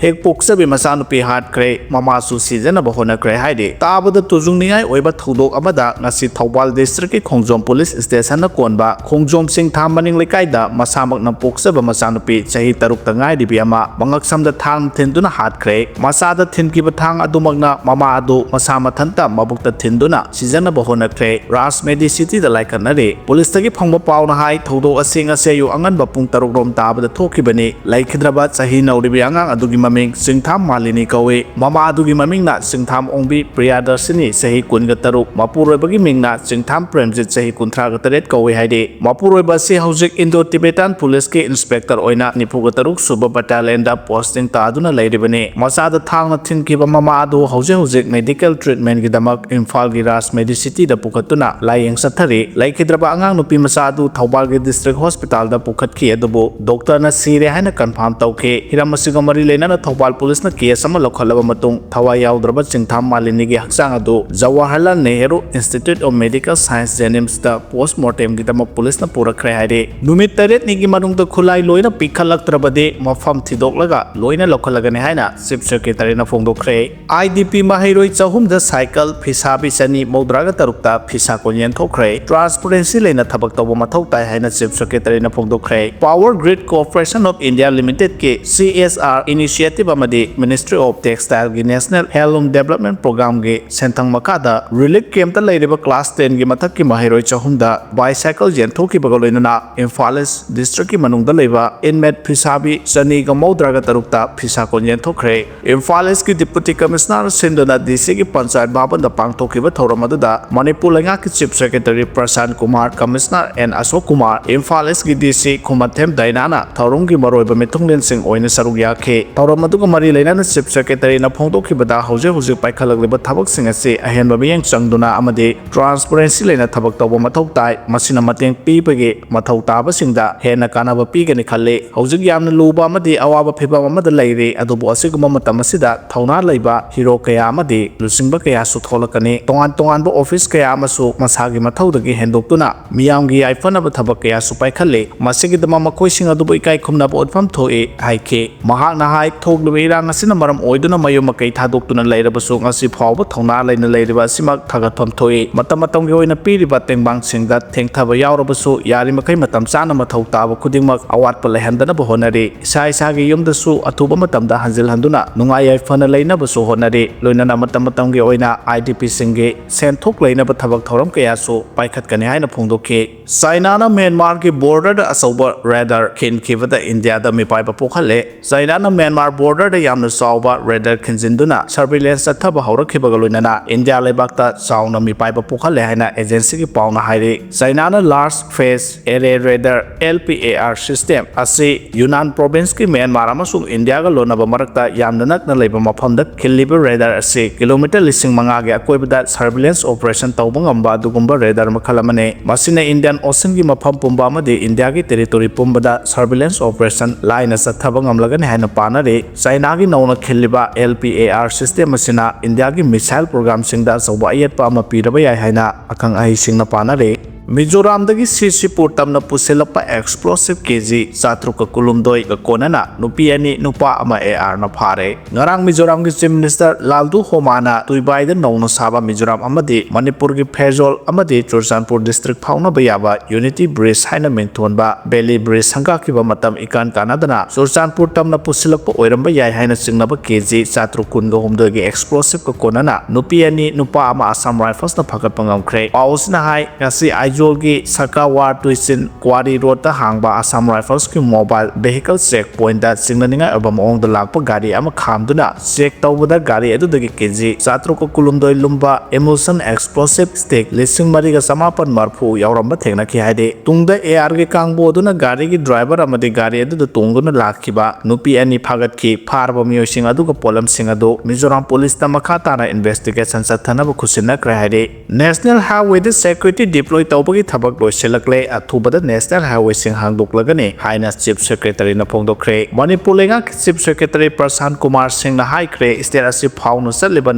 हेक पोक्सबी मचानुपी हाथखरे ममासु सिजनब होनखरे हाइदे ताबदा तुजुंगनियाय ओइबा थौदोक अमदा ngasi Thoubal district की Khongjom police station न कोनबा खोंगजोम सिंगथाम मनिंग लेकाइदा मसामकना पोक्सबा मचानुपी चही तरुक तंगाइदिबी अमा मंगकसमदा थांग थिंदुना हाथखरे मसादा थिनकिबा थांग अदुमगना ममा अदु मसा मथंता मबुक्ता थिंदुना सिजनब होनखरे राजमेडी सिटी दा लाइखनरे पुलिस तगी फंगबा पावना हाई थौदोक असिंग असेयु अंगनबा पुंग तरुक रोम ताबदा थोखिबनी लाइखिद्रबा चही नौरिबी अंगांग अदुगी ममिंग सिंगथाम मालिनी कवे ममा अदुगी ममिंगना सिंगथाम ओंबी प्रियादर्शिनी चही कुनगा तरुक मपुरोइबगी मिंगना सिंगथाम प्रेमजित चही कुंथ्रागा तरेट कवे हाइदे मपुरोइबा से हौजिक इंडो तिबेटान पुलिस के इंस्पेक्टर ओइना निफुगा तरुक सुबा बटालियन दा पोस्टिंग तादुना लेरिबने मसादा थांगना थिनकिबा ममा अदु हौजिक मेडिकल ट्रीटमेंट गिदमक इम्फाल गी राजमेडी सिटी दा पुखतुना लायेंग सथरे लाइखिद्रबा अंगांग नुपी मसा अदु थौबाल गी डिस्ट्रिक्ट हॉस्पिटल दा पुखतखि अदुबो डॉक्टर ना सिरे हाइना कन्फर्म तौखे हिरम असिगा मरी लेना थौबाल पुलिस ना केस अमा लौखलबा मतुंग थवाई याउद्रबा सिंगथाम मालिनी गी हक्सांग अदु Jawaharlal Nehru institute of medical science JNIMS दा पोस्टमार्टम गिदमक पुलिस ना पुरखरे हाइदे नुमित तरेत निगी मनुंग खुलाई लोइना पिखलक्त्रबदे मफम थिदोकलगा लोइना लौखलगने हाइना चीफ सेक्रेटरी ना फोंदोखरे आईडीपी माहिरोई चहुम दा साइकिल फिसाबी चनी मौद्रागा तरुकता फिसा कोन्यन थोखरे ट्रांसपेरेंसी लेना थबक तौबा मथौ ताइ हाइना चीफ सेक्रेटरी ना फोंदोखरे power grid corporation of India limited के CSR initiative अमदी ministry of textile की नेशनल हेirloom डेवलपमेंट प्रोग्राम के सेंथंग मखादा रिलीफ कैंप ता लेरिबा क्लास 10 की मथक की माहिरोई चहुमदा बाइसाइकिल जेंथोकी बगलोइना इम्फाल ईस्ट डिस्ट्रिक्ट की मनुंगदा लेबा इनमेट फिसाबी चनी ग मौद्रागा तरुकता फिसा कोन जेंथोखरे इम्फाल ईस्ट की डिप्यूटी कमिश्नर सिंधुना DC की पंचायत भवन दा पांगथोकीबा थौरम अदुदा मणिपुर लेंगा की chief secretary Prashant Kumar commissioner N Ashok Kumar Imphal east की DC खुमथेम दैनाना थौरम की मरोइबा मिथुंगलेनसिंग ओइना सरुक याखे थौरम अदुगा मरी लेना चीफ सेक्रेटरी ना फोंदोखिबदा हौजे पाइखलगलिबा थबकसिंग असे अहेनबा मियंग चंगदुना अमदे ट्रांसपेरेंसी लेना थबक तौबा मथौ ताइ मसिना मतेंग पीबगे मथौ ताबसिंगदा हेना कानाबा पीगनि खल्ले हौजिक यामना लुबा अमदे अवाबा फिबा अमदा लेरे अदुबो असिगुम मतम असिदा थौना लेबा हिरो कया अमदे लुसिंगबा कया सुथोलकने तोंगान तोंगानबा ऑफिस कया अमसु मसागी मथौदगी हेंदोक्तुना मियामगी आइफनबा थबक कया सुपाइखल्ले मसिगिदमा मखोइसिंग अदुबो इकाइ खुमनाबा उद्फम थोए हाइखे महाकना हाइक थोगलबे इरांग असिना मरम ओइदुना मयु मकई थादोक्तुना लेरबसु ngasi फावबा थौना लेना लेरिबा सिमक थागतफम थोए मतम मतमगी ओइना पीरिबा तेंबांगसिंगदा थेंगथाबा यावरबसु यारि मखै मतम चाना मथौ ताबा खुदिंगमक अवाटपा लेहंदनबा होनरे इसा इसागी युमदसु अथुबा मतमदा हंजिलहंदुना नुंगाई याइफना लेनबसु होनरे लोइनाना मतम मतमगी ओइना IDP सिंगे सेंथोक लेनबा थबक थौरम कयासु पाइखतकने हाइना फोंदोके चाइनाना म्यांमार की बॉर्डर असौबा रेडर खिनखिबदा इंडिया दा मिपाइबा पोखले चाइनाना म्यांमार बॉर्डर दा यामना साउबा रेडर खिनजिंदुना सर्विलेंस अथबा हौरखिबगा लोइनाना इंडिया लेबाकता चाउना मिपाइबा पोखले हाइना एजेंसी की पाउना हाइरे चाइनाना large phase array radar LPAR system असे यूनान प्रोविंस की म्यांमार अमसुंग इंडिया गा लोनबा मरकता यामना नकना लेबा मफमदा खिल्लिबा रेडर असे किलोमीटर 5,000 गे अकोइबदा सर्विलेंस ऑपरेशन तौबा ngamba दुगुंबा रेडर मखलमने मसिना इंडियन ओशन की मफम पुंबा अमदे इंडिया की टेरिटोरी पुंबदा सर्विलेंस ऑपरेशन लाइन सथबा ngamlagane haina panare चाइना की नौना खिल्लिबा LPAR सिस्टम असिना इंडिया की मिसाइल प्रोग्राम सिंगदा सौबा अयतपा अमा पीरबा याय हाइना अखंग अहि सिंगना पानरे मिजोरामदगी सिसिपुर तमना पुसेलपा एक्सप्लोसिव केजी 432 कोनना नुपी अनि नुपा अमा AR ना फारे ngarang मिजोराम की चीफ मिनिस्टर लालदु होमाना तुइबाइद नौना साबा मिजोराम अमदे मणिपुर की फेजोल अमदे चुरचानपुर डिस्ट्रिक्ट फाउना बयाबा यूनिटी ब्रिज हाइना मिंथोनबा बेली ब्रिज संगाखिबा मतम इकान कानादना चुरचानपुर तमना पुसेलपा ओइरंबा याय हाइना चिंगनबा केजी 432 की एक्सप्लोसिव को कोनना नुपी अनि नुपा अमा असम राइफल्स ना फगत पंगमख्रे पाउसना हाइ ngasi जोगी सका वार तुइसिन क्वारी रोड ता हांगबा असम राइफल्स की मोबाइल वेहिकल चेक पॉइंट दा सिंगनिंगा अबम ओंग द लाकपा गाड़ी अमा खामदुना चेक तौबदा गाड़ी अदुदगी केजी 732 लुम्बा एमुल्सन एक्सप्लोसिव स्टिक लिसिंग मरिगा समापन मरफु यावरंबा थेंगना की हाइदे तुंगदा AR के कांगबो दुना गाड़ी की ड्राइवर अमदि गाड़ी अदुद तुंगुना लाखिबा नुपी अनि फागत की फारबा मियोसिंग अदुगा पोलम सिंग अदु मिजोराम पुलिस ता मखा ताना इन्वेस्टिगेशन सथनबा खुसिना क्राइदे नेशनल हाईवे द सिक्योरिटी डिप्लॉय तौबा ꯇꯧꯕꯒꯤ ꯊꯕꯛ ꯂꯣꯏꯁꯤꯜꯂꯛꯂꯦ ꯑꯊꯨꯕꯗ ꯅꯦꯁꯅꯦꯜ ꯍꯥꯏꯋꯦꯁꯤꯡ ꯍꯥꯡꯗꯣꯛꯂꯒꯅꯤ ꯍꯥꯏꯅ ꯆꯤꯞ ꯁꯦꯀ꯭ꯔꯦꯇꯔꯤꯅ ꯐꯣꯡꯗꯣꯛꯈ꯭रे ꯃꯅꯤꯄꯨꯔ ꯂꯩꯉꯥꯛꯀꯤ ꯆꯤꯞ ꯁꯦꯀ꯭ꯔꯦꯇꯔꯤ ꯄ꯭ꯔꯁꯥꯟ ꯀꯨꯃꯥꯔ ꯁꯤꯡꯅ ꯍꯥꯏꯈ꯭रे ꯁ꯭ꯇꯦꯠ ꯑꯁꯤ ꯐꯥꯎꯅ ꯆꯠꯂꯤꯕ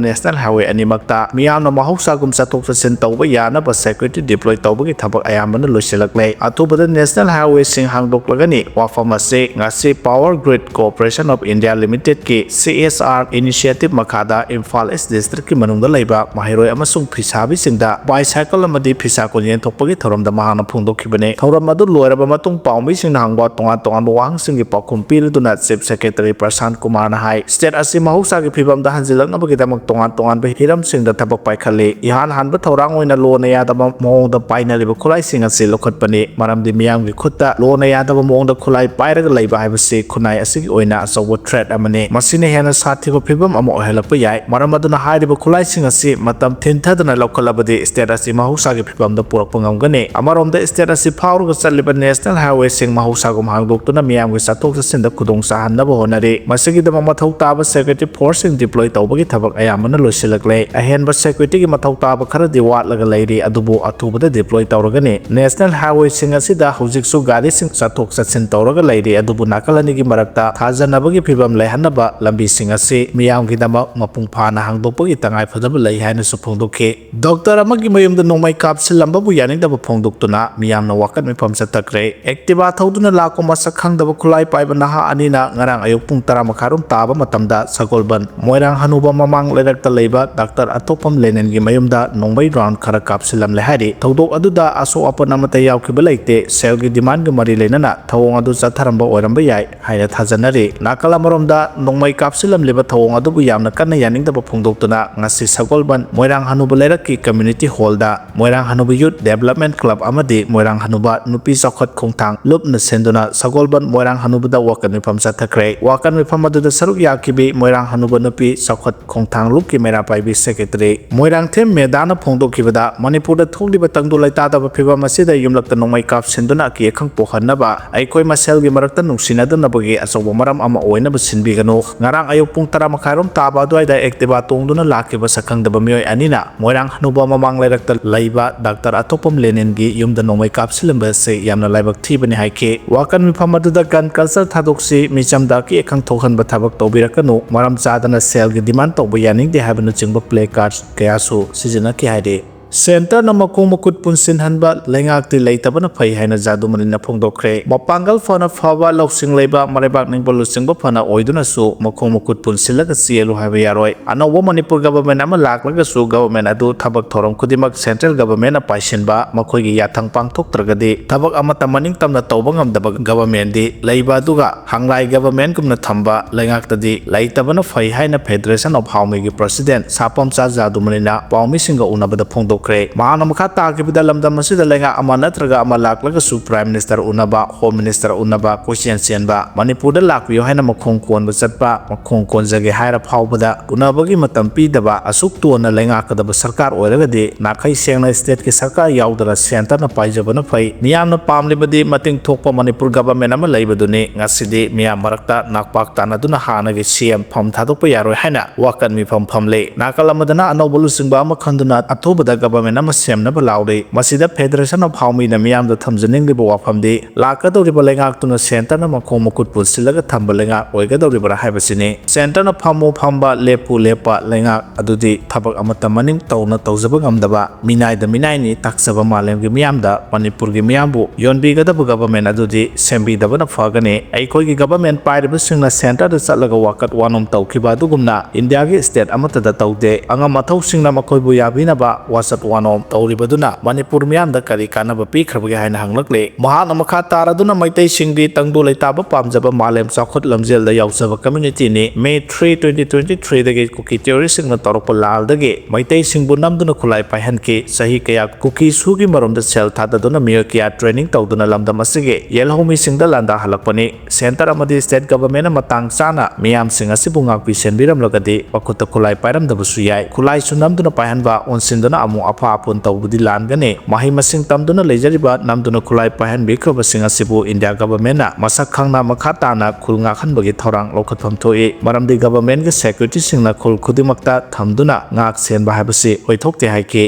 ꯅꯦꯁꯅꯦꯜ ꯍꯥꯏꯋꯦ ꯑꯅꯤꯃꯛꯇ ꯃꯤꯌꯥꯝꯅ ꯃꯍꯧꯁꯥꯒꯨꯝ ꯆꯠꯊꯣꯛ ꯆꯠꯁꯤꯟ ꯇꯧꯕ ꯌꯥꯅꯕ ꯁꯦꯀ꯭ꯌꯨꯔꯤꯇꯤ ꯗꯤꯄ꯭ꯂꯣꯏ ꯇꯧꯕꯒꯤ ꯊꯕꯛ ꯑꯌꯥꯝꯕꯅ ꯂꯣꯏꯁꯤꯜꯂꯛꯂꯦ ꯑꯊꯨꯕꯗ ꯅꯦꯁꯅꯦꯜ ꯍꯥꯏꯋꯦꯁꯤꯡ ꯍꯥꯡꯗꯣꯛꯂꯒꯅꯤ ꯋꯥꯐꯝ ꯑꯁꯤ ꯉꯁꯤ power grid corporation of India ꯂꯤꯃꯤꯇꯦꯗꯀꯤ CSR ꯏꯅꯤꯁꯤꯌꯦꯇꯤꯚ ꯃꯈꯥꯗ ꯏꯝꯐꯥꯜ ꯏꯁ ꯗꯤꯁꯇ꯭ꯔꯤꯛꯀꯤ ꯃꯅꯨꯡꯗ ꯂꯩꯕ ꯃꯍꯩꯔꯣꯏ ꯑꯃꯁꯨꯡ ꯐꯤꯁꯥꯕꯤꯁꯤꯡꯗ ꯕꯥꯏꯁꯥꯏꯀꯜ ꯑꯃꯗꯤ ꯐꯤꯁꯥꯀꯣꯟ ꯌꯦꯟꯊꯣꯛꯄꯒꯤ ꯊꯧꯔꯝꯗ ꯃꯍꯥꯛꯅ ꯐꯣꯡꯗꯣꯛꯈꯤꯕꯅꯤ ꯊꯧꯔꯝ ꯑꯗꯨ ꯂꯣꯏꯔꯕ ꯃꯇꯨꯡ ꯄꯥꯎꯃꯤꯁꯤꯡꯅ ꯍꯪꯕ ꯇꯣꯉꯥꯟ ꯇꯣꯉꯥꯟꯕ ꯋꯥꯍꯪꯁꯤꯡꯒꯤ ꯄꯥꯎꯈꯨꯝ ꯄꯤꯔꯗꯨꯅ ꯆꯤꯞ ꯁꯦꯀ꯭ꯔꯦꯇꯔꯤ ꯄ꯭ꯔꯁꯥꯟ ꯀꯨꯃꯥꯔꯅ ꯍꯥꯏ ꯁ꯭ꯇꯦꯠ ꯑꯁꯤ ꯃꯍꯧꯁꯥꯒꯤ ꯐꯤꯕꯝꯗ ꯍꯟꯖꯤꯜꯂꯛꯅꯕꯒꯤꯗꯃꯛ ꯇꯣꯉꯥन ꯇꯣꯉꯥꯟꯕ ꯍꯤꯔꯝꯁꯤꯡꯗ ꯊꯕꯛ ꯄꯥꯏꯈꯠꯂꯤ ꯏꯍꯥꯟ ꯍꯥꯟꯕ ꯊꯧꯔꯥꯡ ꯑꯣꯏꯅ ꯂꯣꯅ ꯌꯥꯗꯕ ꯃꯑꯣꯡꯗ ꯄꯥꯏꯅꯔꯤꯕ ꯈꯨꯠꯂꯥꯏꯁꯤꯡ ꯑꯁꯤ ꯂꯧꯈꯠꯄꯅꯤ ꯃꯔꯝꯗꯤ ꯃꯤꯌꯥꯝꯒꯤ ꯈꯨꯠꯇ ꯂꯣꯅ ꯌꯥꯗꯕ ꯃꯑꯣꯡꯗ ꯈꯨꯠꯂꯥꯏ ꯄꯥꯏꯔꯒ ꯂꯩꯕ ꯍꯥꯏꯕꯁꯤ ꯈꯨꯟꯅꯥꯏ ꯑꯁꯤꯒꯤ ꯑꯣꯏꯅ ꯑꯆꯧꯕ ꯊ꯭ꯔꯦꯠ ꯑꯃꯅꯤ ꯃꯁꯤꯅ ꯍꯦꯟꯅ ꯁꯥꯊꯤꯕ ꯐꯤꯕꯝ ꯑꯃ ꯑꯣꯏꯍꯜꯂꯛꯄ ꯌꯥꯏ ꯃꯔꯝ ꯑꯗꯨꯅ ꯍꯥꯏꯔꯤꯕ ꯈꯨꯠꯂꯥꯏꯁꯤꯡ ꯑꯁꯤ ꯃꯇꯝ ꯊꯤꯟꯊꯗꯅ ꯂꯧꯈꯠꯂꯕꯗꯤ ꯁ꯭ꯇꯦꯠ ꯑꯁꯤ ꯃꯍꯧꯁꯥꯒꯤ ꯐꯤꯕꯝꯗ ꯄꯨꯔꯛꯄ ꯉꯝꯒꯅꯤ ꯑꯃꯔꯣꯝꯗ ꯁ꯭ꯇꯦꯠ ꯑꯁꯤ ꯐꯥꯎꯔꯒ ꯆꯠꯂꯤꯕ ꯅꯦꯁꯅꯦꯜ ꯍꯥꯏꯋꯦꯁꯤꯡ ꯃꯍꯧꯁꯥꯒꯨꯝ ꯍꯥꯡꯗꯣꯛꯇꯨꯅ ꯃꯤꯌꯥꯝꯒꯤ ꯆꯠꯊꯣꯛ ꯆꯠꯁꯤꯟꯗ ꯈꯨꯗꯣꯡ ꯆꯥꯍꯟꯅꯕ ꯍꯣꯠꯅꯔꯤ ꯃꯁꯤꯒꯤꯗꯃꯛ ꯃꯊꯧ ꯇꯥꯕ ꯁꯦꯀ꯭ꯌꯨꯔꯤꯇꯤ ꯐꯣꯔꯁꯁꯤꯡ ꯗꯤꯄ꯭ꯂꯣꯏ ꯇꯧꯕꯒꯤ ꯊꯕꯛ ꯑꯌꯥꯝꯕꯅ ꯂꯣꯏꯁꯤꯜꯂꯛꯂꯦ ꯑꯍꯦꯟꯕ ꯁꯦꯀ꯭ꯌꯨꯔꯤꯇꯤꯒꯤ ꯃꯊꯧ ꯇꯥꯕ ꯈꯔꯗꯤ ꯋꯥꯠꯂꯒ ꯂꯩꯔꯤ ꯑꯗꯨꯕꯨ ꯑꯊꯨꯕꯗ ꯗꯤꯄ꯭ꯂꯣꯏ ꯇꯧꯔꯒꯅꯤ ꯅꯦꯁꯅꯦꯜ ꯍꯥꯏꯋꯦꯁꯤꯡ ꯑꯁꯤꯗ ꯍꯧꯖꯤꯛꯁꯨ ꯒꯥꯔꯤꯁꯤꯡ ꯆꯠꯊꯣꯛ ꯆꯠꯁꯤꯟ ꯇꯧꯔꯒ ꯂꯩꯔꯤ ꯑꯗꯨꯕꯨ ꯅꯥꯀꯜ ꯑꯅꯤꯒꯤ ꯃꯔꯛꯇ ꯊꯥꯖꯅꯕꯒꯤ ꯐꯤꯕꯝ ꯂꯩꯍꯟꯅꯕ ꯂꯝꯕꯤꯁꯤꯡ ꯑꯁꯤ ꯃꯤꯌꯥꯝꯒꯤꯗꯃꯛ ꯃꯄꯨꯡ ꯐꯥꯅ ꯍꯥꯡꯗꯣꯛꯄꯒꯤ ꯇꯉꯥꯏꯐꯗꯕ ꯂꯩ ꯍꯥꯏꯅꯁꯨ ꯐꯣꯡꯗꯣꯛꯈꯤ ꯗꯣꯛꯇꯔ ꯑꯃꯒꯤ ꯃꯌꯨꯝꯗ ꯅꯣꯡꯃꯩ ꯀꯥꯞꯁꯤꯜꯂꯝꯕꯕꯨ ꯌꯥꯅꯤꯡꯗꯕ ꯐꯣꯡꯗꯣꯛꯇꯨꯅ ꯃꯤꯌꯥꯝꯅ ꯋꯥꯀꯠ ꯃꯤꯐꯝ ꯆꯠꯊꯈ꯭रे ꯑꯦꯛꯇꯤꯚꯥ ꯊꯧꯗꯨꯅ ꯂꯥꯛꯄ ꯃꯁꯛ ꯈꯪꯗꯕ ꯈꯨꯠꯂꯥꯏ ꯄꯥꯏꯕ ꯅꯍꯥ ꯑꯅꯤꯅ ꯉꯔꯥꯡ ꯑꯌꯨꯛ ꯄꯨꯡ 10:30 ꯇꯥꯕ ꯃꯇꯝꯗ ꯁꯒꯣꯜꯕꯟ ꯃꯣꯏꯔꯥꯡ ꯍꯅꯨꯕ ꯃꯃꯥꯡ ꯂꯩꯔꯛꯇ ꯂꯩꯕ ꯗꯥꯛꯇꯔ ꯑꯇꯣꯞꯄꯝ ꯂꯦꯅꯤꯟꯒꯤ ꯃꯌꯨꯝꯗ ꯅꯣꯡꯃꯩ ꯔꯥꯎꯟ ꯈꯔ ꯀꯥꯞꯁꯤꯜꯂꯝꯂꯦ ꯍꯥꯏꯔꯤ ꯊꯧꯗꯣꯛ ꯑꯗꯨꯗ ꯑꯁꯣꯛ ꯑꯄꯟ ꯑꯃꯠꯇ ꯌꯥꯎꯈꯤꯕ ꯂꯩꯇꯦ ꯁꯦꯜꯒꯤ ꯗꯤꯃꯥꯟꯒ ꯃꯔꯤ ꯂꯩꯅꯅ ꯊꯧꯑꯣꯡ ꯑꯗꯨ ꯆꯠꯊꯔꯝꯕ ꯑꯣꯏꯔꯝꯕ ꯌꯥꯏ ꯍꯥꯏꯅ ꯊꯥꯖꯅꯔꯤ ꯅꯥꯀꯜ ꯑꯃꯔꯣꯝꯗ ꯅꯣꯡꯃꯩ ꯀꯥꯞꯁꯤꯜꯂꯝꯂꯤꯕ ꯊꯧꯑꯣꯡ ꯑꯗꯨꯕꯨ ꯌꯥꯝꯅ ꯀꯟꯅ ꯌꯥꯅꯤꯡꯗꯕ ꯐꯣꯡꯗꯣꯛꯇꯨꯅ ꯉꯁꯤ ꯁꯒꯣꯜꯕꯟ ꯃꯣꯏꯔꯥꯡ ꯍꯅꯨꯕ ꯂꯩꯔꯛꯀꯤ ꯀꯝꯃ꯭ꯌꯨꯅꯤꯇꯤ ꯍꯣꯜꯗ ꯃꯣꯏꯔꯥꯡ ꯍꯅꯨꯕ ꯌꯨꯠ ꯗꯦꯚꯂꯞꯃꯦꯟꯠ ꯀ꯭ꯂꯕ ꯑꯃꯗꯤ ꯃꯣꯏꯔꯥꯡ ꯍꯅꯨꯕ ꯅꯨꯄꯤ ꯆꯥꯎꯈꯠ ꯈꯣꯡꯊꯥꯡ ꯂꯨꯞꯅ ꯁꯤꯟꯗꯨꯅ ꯁꯒꯣꯜꯕꯟ ꯃꯣꯏꯔꯥꯡ ꯍꯅꯨꯕꯗ ꯋꯥꯀꯠ ꯃꯤꯐꯝ ꯆꯠꯊꯈ꯭रे ꯋꯥꯀꯠ ꯃꯤꯐꯝ ꯑꯗꯨꯗ ꯁꯔꯨꯛ ꯌꯥꯈꯤꯕꯤ ꯃꯣꯏꯔꯥꯡ ꯍꯅꯨꯕ ꯅꯨꯄꯤ ꯆꯥꯎꯈꯠ ꯈꯣꯡꯊꯥꯡ ꯂꯨꯞꯀꯤ ꯃꯩꯔꯥ ꯄꯥꯏꯕꯤ ꯁꯦꯀ꯭ꯔꯦꯇꯔꯤ ꯃꯣꯏꯔꯥꯡꯊꯦꯝ ꯃꯦꯗꯥꯅ ꯐꯣꯡꯗꯣꯛꯈꯤꯕꯗ ꯃꯅꯤꯄꯨꯔꯗ ꯊꯣꯛꯂꯤꯕ ꯇꯪꯗꯨ ꯂꯩꯇꯥꯗꯕ ꯐꯤꯕꯝ ꯑꯁꯤꯗ ꯌꯨꯝꯂꯛꯇ ꯅꯣꯡꯃꯩ ꯀꯥꯞꯁꯤꯟꯗꯨꯅ ꯑꯀꯤ ꯑꯈꯪ ꯄꯣꯛꯍꯟꯅꯕ ꯑꯩꯈꯣꯏ ꯃꯁꯦꯜꯒꯤ ꯃꯔꯛꯇ ꯅꯨꯡꯁꯤꯅꯗꯅꯕꯒꯤ ꯑꯆꯧꯕ ꯃꯔꯝ ꯑꯃ ꯑꯣꯏꯅꯕ ꯁꯤꯟꯕꯤꯒꯅꯨ ꯉꯔꯥꯡ ꯑꯌꯨꯛ ꯄꯨꯡ 10:30 ꯇꯥꯕ ꯑꯗꯨꯋꯥꯏꯗ ꯑꯦꯛꯇꯤꯚꯥ ꯇꯣꯡꯗꯨꯅ ꯂꯥꯛꯈꯤꯕ ꯁꯛꯈꯪꯗꯕ ꯃꯤꯑꯣꯏ ꯑꯅꯤꯅ ꯃꯣꯏꯔꯥꯡ ꯍꯅꯨꯕ ꯃꯃꯥꯡ ꯂꯩꯔꯛꯇ ꯂꯩꯕ ꯗꯥꯛꯇꯔ ꯑꯇꯣꯞꯄꯝ ꯂꯦꯅꯤꯟꯒꯤ ꯌꯨꯝꯗ ꯅꯣꯡꯃꯩ ꯀꯥꯞꯁꯤꯜꯂꯝꯕ ꯑꯁꯤ ꯌꯥꯝꯅ ꯂꯥꯏꯕꯛ ꯊꯤꯕꯅꯤ ꯍꯥꯏꯈꯤ ꯋꯥꯀꯠ ꯃꯤꯐꯝ ꯑꯗꯨꯗ ꯒꯟ ꯀꯜꯆꯔ ꯊꯥꯗꯣꯛꯁꯤ ꯃꯤꯆꯝꯗ ꯑꯀꯤ ꯑꯈꯪ ꯊꯣꯛꯍꯟꯕ ꯊꯕꯛ ꯇꯧꯕꯤꯔꯛꯀꯅꯨ ꯃꯔꯝ ꯆꯥꯗꯅ ꯁꯦꯜꯒꯤ ꯗꯤꯃꯥꯟ ꯇꯧꯕ ꯌꯥꯅꯤꯡꯗꯦ ꯍꯥꯏꯕꯅꯆꯤꯡꯕ ꯄ꯭ꯂꯦ ꯀꯥꯔꯗ ꯀꯌꯥꯁꯨ ꯁꯤꯖꯤꯟꯅꯈꯤ ꯍꯥꯏꯔꯤ ꯁꯦꯟꯇꯔꯅ ꯃꯈꯣꯡ ꯃꯈꯨꯠ ꯄꯨꯟꯁꯤꯟꯍꯟꯕ ꯂꯩꯉꯥꯛꯇꯤ ꯂꯩꯇꯕꯅ ꯐꯩ ꯍꯥꯏꯅ ꯖꯥꯗꯨꯃꯅꯤꯅ ꯐꯣꯡꯗꯣꯛꯈ꯭रे ꯃꯄꯥꯡꯒꯜ ꯐꯅ ꯐꯕ ꯂꯧꯁꯤꯡ ꯂꯩꯕ ꯃꯔꯩꯕꯥꯛ ꯅꯤꯡꯕ ꯂꯨꯆꯤꯡꯕ ꯐꯅ ꯑꯣꯏꯗꯨꯅꯁꯨ ꯃꯈꯣꯡ ꯃꯈꯨꯠ ꯄꯨꯟꯁꯤꯜꯂꯒ ꯆꯦꯜꯂꯨ ꯍꯥꯏꯕ ꯌꯥꯔꯣꯏ ꯑꯅꯧꯕ ꯃꯅꯤꯄꯨꯔ ꯒꯚꯔꯟꯃꯦꯟꯠ ꯑꯃ ꯂꯥꯛꯂꯒꯁꯨ ꯒꯚꯔꯟꯃꯦꯟꯠ ꯑꯗꯨ ꯊꯕꯛ ꯊꯧꯔꯝ ꯈꯨꯗꯤꯡꯃꯛ ꯁꯦꯟꯇ꯭ꯔꯦꯜ ꯒꯚꯔꯟꯃꯦꯟꯠꯅ ꯄꯥꯏꯁꯤꯟꯕ ꯃꯈꯣꯏꯒꯤ ꯌꯥꯊꯪ ꯄꯥꯡꯊꯣꯛꯇ꯭ꯔꯒꯗꯤ ꯊꯕꯛ ꯑꯃꯠꯇ ꯃꯅꯤꯡ ꯇꯝꯅ ꯇꯧꯕ ꯉꯝꯗꯕ ꯒꯚꯔꯟꯃꯦꯟꯠꯗꯤ ꯂꯩꯕ ꯑꯗꯨꯒ ꯍꯪꯂꯥꯏ ꯒꯚꯔꯟꯃꯦꯟꯠꯒꯨꯝꯅ ꯊꯝꯕ ꯂꯩꯉꯥꯛꯇꯗꯤ ꯂꯩꯇꯕꯅ ꯐꯩ ꯍꯥꯏꯅ ꯐꯦꯗꯔꯦꯁꯟ ꯑꯣꯐ ꯍꯥꯎꯃꯤꯒꯤ ꯄ꯭ꯔꯁꯤꯗꯦꯟꯠ ꯁꯥꯄꯝꯆꯥ ꯖꯥꯗꯨꯃꯅꯤꯅ ꯄꯥꯎꯃꯤꯁꯤꯡꯒ ꯎꯅꯕꯗ ꯐꯣꯡꯗꯣꯛꯈ꯭रे ꯃꯍꯥꯛꯅ ꯃꯈꯥ ꯇꯥꯈꯤꯕꯗ ꯂꯝꯗꯝ ꯑꯁꯤꯗ ꯂꯩꯉꯥꯛ ꯑꯃ ꯅꯠꯇ꯭ꯔꯒ ꯑꯃ ꯂꯥꯛꯂꯒꯁꯨ ꯄ꯭ꯔꯥꯏꯝ ꯃꯤꯅꯤꯁꯇꯔ ꯎꯅꯕ ꯍꯣꯝ ꯃꯤꯅꯤꯁꯇꯔ ꯎꯅꯕ ꯀꯣꯏꯆꯦꯟ ꯆꯦꯟꯕ ꯃꯅꯤꯄꯨꯔꯗ ꯂꯥꯛꯄꯤꯌꯨ ꯍꯥꯏꯅ ꯃꯈꯣꯡ ꯀꯣꯟꯕ ꯆꯠꯄ ꯃꯈꯣꯡ ꯀꯣꯟꯖꯒꯦ ꯍꯥꯏꯔ ꯐꯥꯎꯕꯗ ꯎꯅꯕꯒꯤ ꯃꯇꯝ ꯄꯤꯗꯕ ꯑꯁꯨꯛ ꯇꯣꯟꯅ ꯂꯩꯉꯥꯛꯀꯗꯕ ꯁꯔꯀꯥꯔ ꯑꯣꯏꯔꯒꯗꯤ ꯅꯥꯈꯩ ꯁꯦꯡꯅ ꯁ꯭ꯇꯦꯠꯀꯤ ꯁꯔꯀꯥꯔ ꯌꯥꯎꯗꯅ ꯁꯦꯟꯇꯔꯅ ꯄꯥꯏꯖꯕꯅ ꯐꯩ ꯃꯤꯌꯥꯝꯅ ꯄꯥꯝꯂꯤꯕꯗꯤ ꯃꯇꯤꯡ ꯊꯣꯛꯄ ꯃꯅꯤꯄꯨꯔ ꯒꯚꯔꯟꯃꯦꯟꯠ ꯑꯃ ꯂꯩꯕꯗꯨꯅꯤ ꯉꯁꯤꯗꯤ ꯃꯤꯌꯥꯝ ꯃꯔꯛꯇ ꯅꯥꯛꯄꯥꯛ ꯇꯥꯟꯅꯗꯨꯅ ꯍꯥꯟꯅꯒꯤ CM ꯐꯝ ꯊꯥꯗꯣꯛꯄ ꯌꯥꯔꯣꯏ ꯍꯥꯏꯅ ꯋꯥꯀꯠ ꯃꯤꯐꯝ ꯐꯝꯂꯦ ꯅꯥꯀꯜ ꯑꯃꯗꯅ ꯑꯅꯧꯕ ꯂꯨꯆꯤꯡꯕ ꯑꯃ ꯈꯟꯗꯨꯅ ꯑꯊꯨꯕꯗ ꯒꯚꯔꯟꯃꯦꯟꯠ ꯑꯃ ꯁꯦꯝꯅꯕ ꯂꯥꯎꯔꯤ ꯃꯁꯤꯗ ꯐꯦꯗꯔꯦꯁꯟ ꯑꯣꯐ ꯍꯥꯎꯃꯤꯅ ꯃꯤꯌꯥꯝꯗ ꯊꯝꯖꯅꯤꯡꯂꯤꯕ ꯋꯥꯐꯝꯗꯤ ꯂꯥꯛꯀꯗꯧꯔꯤꯕ ꯂꯩꯉꯥꯛꯇꯨꯅ ꯁꯦꯟꯇꯔꯅ ꯃꯈꯣꯡ ꯃꯈꯨꯠ ꯄꯨꯟꯁꯤꯜꯂꯒ ꯊꯝꯕ ꯂꯩꯉꯥꯛ ꯑꯣꯏꯒꯗꯧꯔꯤꯕ꯭ꯔꯥ ꯍꯥꯏꯕꯁꯤꯅꯤ ꯁꯦꯟꯇꯔꯅ ꯐꯝꯃꯨ ꯐꯝꯕ लेपू Lepa लेंगाक अदुदी थबक अमता मनिंग तौना तौजब ngamdaba minaida minaini taksaba malemgi miyamda manipurgi miyambu yonbigadabu government adudi sembidabana fagane aikhoigi government pairiba singna center da chatlaga wakat wanom tawkiba adugumna india gi state amata da tawde anga mathau singna makoibu yabinaba wasat wanom tawribaduna manipur miyamda kari kanaba pikhrabugi haina hanglakle mahana makha taraduna maitai singdi tangdu leitaba pamjaba malem chakhot lamjel da yausaba community ni May 3 2023 dagi kuki terrorist singna torokpa lal dagi maitai singbu namduna khulai paihanki sahi kaya kuki sugi maromda sel thadaduna miyo kya training tawduna lamdam asige yelhomi singda landa halakpani center amadi state government matang chana miyam singa sibunga pi senbiram lagadi pakuta khulai pairam dabusu yai khulai su namduna paihanba onsinduna amu afa apun tawbudi langane mahi masing tamduna lejariba namduna khulai paihan bikraba singa sibu india government na masak khangna makhata na khulnga khanbagi thorang lokhatham thoi maramdi government ge security singna khul khudimakta thamduna ngak senba habasi oithokte haike